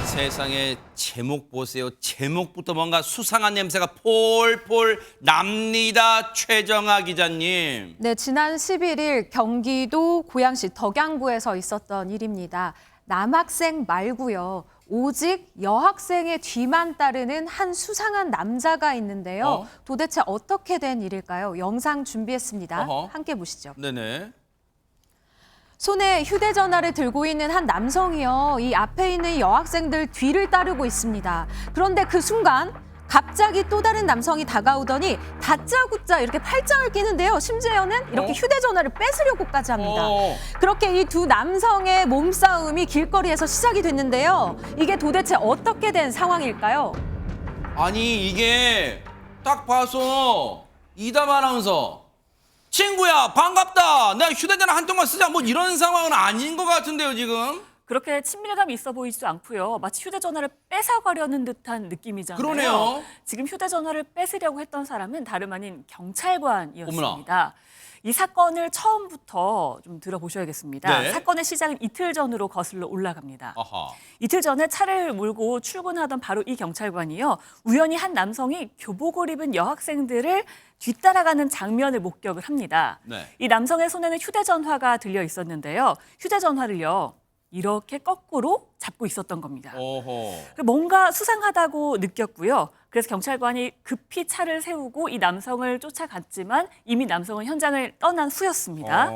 세상에 제목 보세요. 제목부터 뭔가 수상한 냄새가 폴폴 납니다. 최정아 기자님. 네, 지난 11일 경기도 고양시 덕양구에서 있었던 일입니다. 남학생 말고요. 오직 여학생의 뒤만 따르는 한 수상한 남자가 있는데요. 도대체 어떻게 된 일일까요? 영상 준비했습니다. 함께 보시죠. 네네. 손에 휴대전화를 들고 있는 한 남성이요. 이 앞에 있는 여학생들 뒤를 따르고 있습니다. 그런데 그 순간 갑자기 또 다른 남성이 다가오더니 다짜고짜 이렇게 팔짱을 끼는데요. 심지어는 이렇게 휴대전화를 뺏으려고까지 합니다. 그렇게 이 두 남성의 몸싸움이 길거리에서 시작이 됐는데요. 이게 도대체 어떻게 된 상황일까요? 아니 이게 딱 봐서 이담 아나운서. 친구야 반갑다. 내가 휴대전화 한 통만 쓰자. 뭐 이런 상황은 아닌 것 같은데요 지금. 그렇게 친밀감이 있어 보이지도 않고요. 마치 휴대전화를 뺏어가려는 듯한 느낌이잖아요. 그러네요. 지금 휴대전화를 뺏으려고 했던 사람은 다름 아닌 경찰관이었습니다. 어머나. 이 사건을 처음부터 좀 들어보셔야겠습니다. 네. 사건의 시작은 이틀 전으로 거슬러 올라갑니다. 아하. 이틀 전에 차를 몰고 출근하던 바로 이 경찰관이요. 우연히 한 남성이 교복을 입은 여학생들을 뒤따라가는 장면을 목격을 합니다. 네. 이 남성의 손에는 휴대전화가 들려 있었는데요. 휴대전화를요. 이렇게 거꾸로 잡고 있었던 겁니다. 오호. 뭔가 수상하다고 느꼈고요. 그래서 경찰관이 급히 차를 세우고 이 남성을 쫓아갔지만 이미 남성은 현장을 떠난 후였습니다.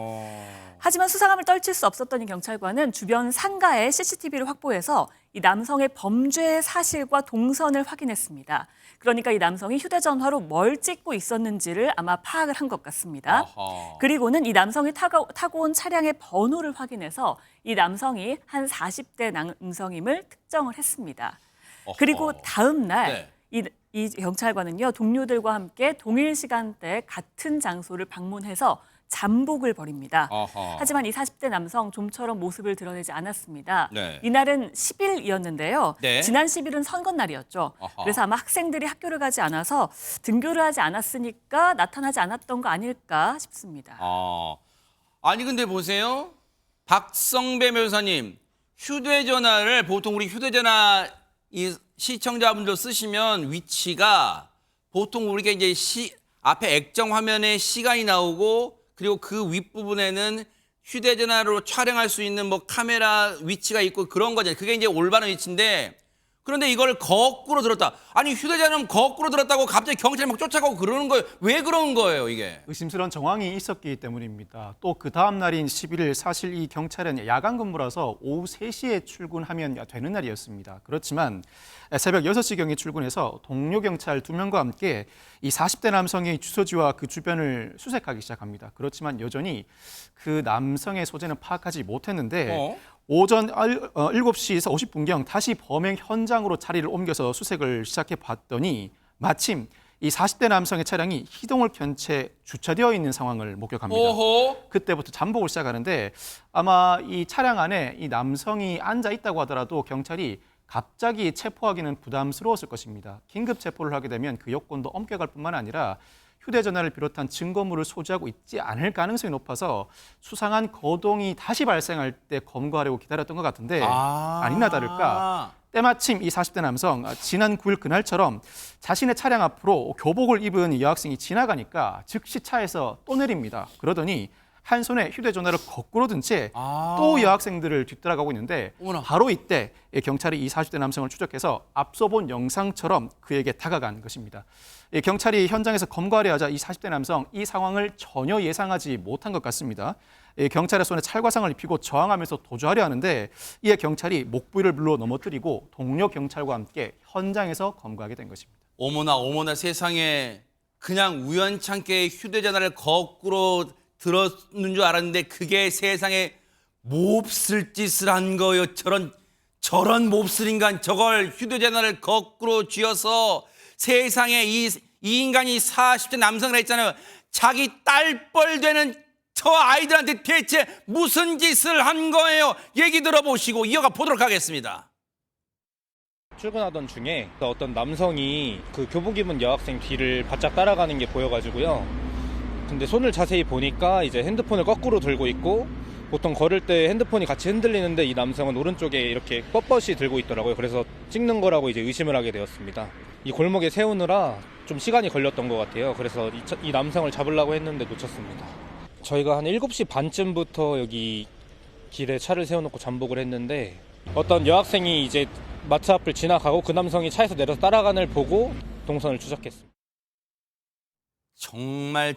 하지만 수상함을 떨칠 수 없었던 이 경찰관은 주변 상가에 CCTV를 확보해서 이 남성의 범죄 사실과 동선을 확인했습니다. 그러니까 이 남성이 휴대전화로 뭘 찍고 있었는지를 아마 파악을 한 것 같습니다. 아하. 그리고는 이 남성이 타고 온 차량의 번호를 확인해서 이 남성이 한 40대 남성임을 특정을 했습니다. 그리고 다음 날 이 경찰관은요, 동료들과 함께 동일 시간대 같은 장소를 방문해서 잠복을 벌입니다. 아하. 하지만 이 40대 남성 좀처럼 모습을 드러내지 않았습니다. 네. 이날은 10일이었는데요. 네. 지난 10일은 선거날이었죠. 아하. 그래서 아마 학생들이 학교를 가지 않아서 등교를 하지 않았으니까 나타나지 않았던 거 아닐까 싶습니다. 아니 근데 보세요. 박성배 변호사님. 휴대전화를 보통 우리 휴대전화 이 시청자분들 쓰시면 위치가 보통 우리가 이제 앞에 액정 화면에 시간이 나오고 그리고 그 윗부분에는 휴대전화로 촬영할 수 있는 뭐 카메라 위치가 있고 그런 거잖아요. 그게 이제 올바른 위치인데 그런데 이걸 거꾸로 들었다. 아니 휴대전화는 거꾸로 들었다고 갑자기 경찰이 막 쫓아가고 그러는 거예요. 왜 그런 거예요 이게? 의심스러운 정황이 있었기 때문입니다. 또 그 다음 날인 11일 사실 이 경찰은 야간 근무라서 오후 3시에 출근하면 되는 날이었습니다. 그렇지만 새벽 6시경에 출근해서 동료 경찰 2명과 함께 이 40대 남성의 주소지와 그 주변을 수색하기 시작합니다. 그렇지만 여전히 그 남성의 소재는 파악하지 못했는데 오전 7시에서 50분경 다시 범행 현장으로 자리를 옮겨서 수색을 시작해 봤더니 마침 이 40대 남성의 차량이 희동을 켠 채 주차되어 있는 상황을 목격합니다. 오호. 그때부터 잠복을 시작하는데 아마 이 차량 안에 이 남성이 앉아 있다고 하더라도 경찰이 갑자기 체포하기는 부담스러웠을 것입니다. 긴급 체포를 하게 되면 그 여권도 엄격할 뿐만 아니라 휴대전화를 비롯한 증거물을 소지하고 있지 않을 가능성이 높아서 수상한 거동이 다시 발생할 때 검거하려고 기다렸던 것 같은데 아니나 다를까 때마침 이 40대 남성 지난 9일 그날처럼 자신의 차량 앞으로 교복을 입은 여학생이 지나가니까 즉시 차에서 또 내립니다. 그러더니 한 손에 휴대전화를 거꾸로 든 채 또 여학생들을 뒤따라가고 있는데 바로 이때 경찰이 이 40대 남성을 추적해서 앞서 본 영상처럼 그에게 다가간 것입니다. 경찰이 현장에서 검거하려 하자 이 40대 남성 이 상황을 전혀 예상하지 못한 것 같습니다. 경찰의 손에 찰과상을 입히고 저항하면서 도주하려 하는데 이에 경찰이 목 부위를 물러 넘어뜨리고 동료 경찰과 함께 현장에서 검거하게 된 것입니다. 어머나 세상에 그냥 우연찮게 휴대전화를 거꾸로 들었는 줄 알았는데 그게 세상에 몹쓸 짓을 한 거예요. 저런 몹쓸 인간 저걸 휴대전화를 거꾸로 쥐어서 세상에 이 인간이 40대 남성이라 했잖아요. 자기 딸뻘 되는 저 아이들한테 대체 무슨 짓을 한 거예요? 얘기 들어보시고 이어가 보도록 하겠습니다. 출근하던 중에 어떤 남성이 그 교복 입은 여학생 뒤를 바짝 따라가는 게 보여가지고요. 근데 손을 자세히 보니까 이제 핸드폰을 거꾸로 들고 있고 보통 걸을 때 핸드폰이 같이 흔들리는데 이 남성은 오른쪽에 이렇게 뻣뻣이 들고 있더라고요. 그래서 찍는 거라고 이제 의심을 하게 되었습니다. 이 골목에 세우느라 좀 시간이 걸렸던 것 같아요. 그래서 이 남성을 잡으려고 했는데 놓쳤습니다. 저희가 한 7시 반쯤부터 여기 길에 차를 세워놓고 잠복을 했는데 어떤 여학생이 이제 마트 앞을 지나가고 그 남성이 차에서 내려서 따라가는 걸 보고 동선을 추적했습니다.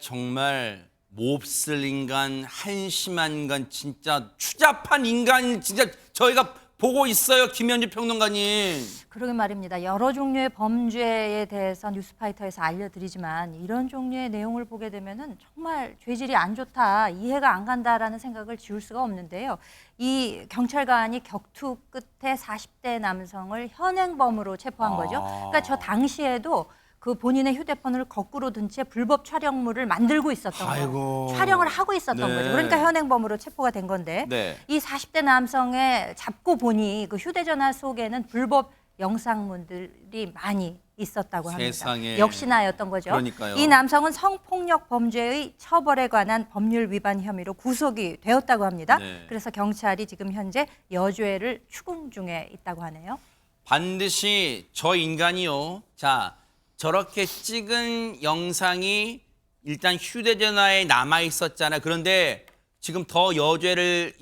정말 몹쓸 인간, 한심한 인간, 진짜 추잡한 인간 진짜 저희가 보고 있어요, 김현주 평론가님. 그러게 말입니다. 여러 종류의 범죄에 대해서 뉴스파이터에서 알려드리지만 이런 종류의 내용을 보게 되면은 정말 죄질이 안 좋다, 이해가 안 간다라는 생각을 지울 수가 없는데요. 이 경찰관이 격투 끝에 40대 남성을 현행범으로 체포한 거죠. 그러니까 저 당시에도 그 본인의 휴대폰을 거꾸로 든 채 불법 촬영물을 만들고 있었던 아이고. 거예요. 촬영을 하고 있었던 네. 거죠. 그러니까 현행범으로 체포가 된 건데 네. 이 40대 남성의 잡고 보니 그 휴대전화 속에는 불법 영상물들이 많이 있었다고 합니다. 세상에. 역시나였던 거죠. 그러니까요. 이 남성은 성폭력 범죄의 처벌에 관한 법률 위반 혐의로 구속이 되었다고 합니다. 네. 그래서 경찰이 지금 현재 여죄를 추궁 중에 있다고 하네요. 반드시 저 인간이요. 자, 저렇게 찍은 영상이 일단 휴대전화에 남아 있었잖아요. 그런데 지금 더 여죄를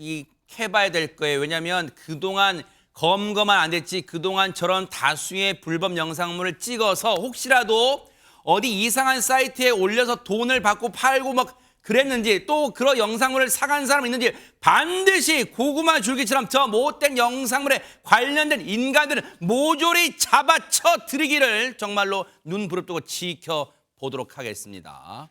캐봐야 될 거예요. 왜냐하면 그동안 검거만 안 됐지 그동안 저런 다수의 불법 영상물을 찍어서 혹시라도 어디 이상한 사이트에 올려서 돈을 받고 팔고 막 그랬는지 또 그런 영상물을 사간 사람이 있는지 반드시 고구마 줄기처럼 저 못된 영상물에 관련된 인간들은 모조리 잡아쳐 드리기를 정말로 눈 부릅뜨고 지켜보도록 하겠습니다.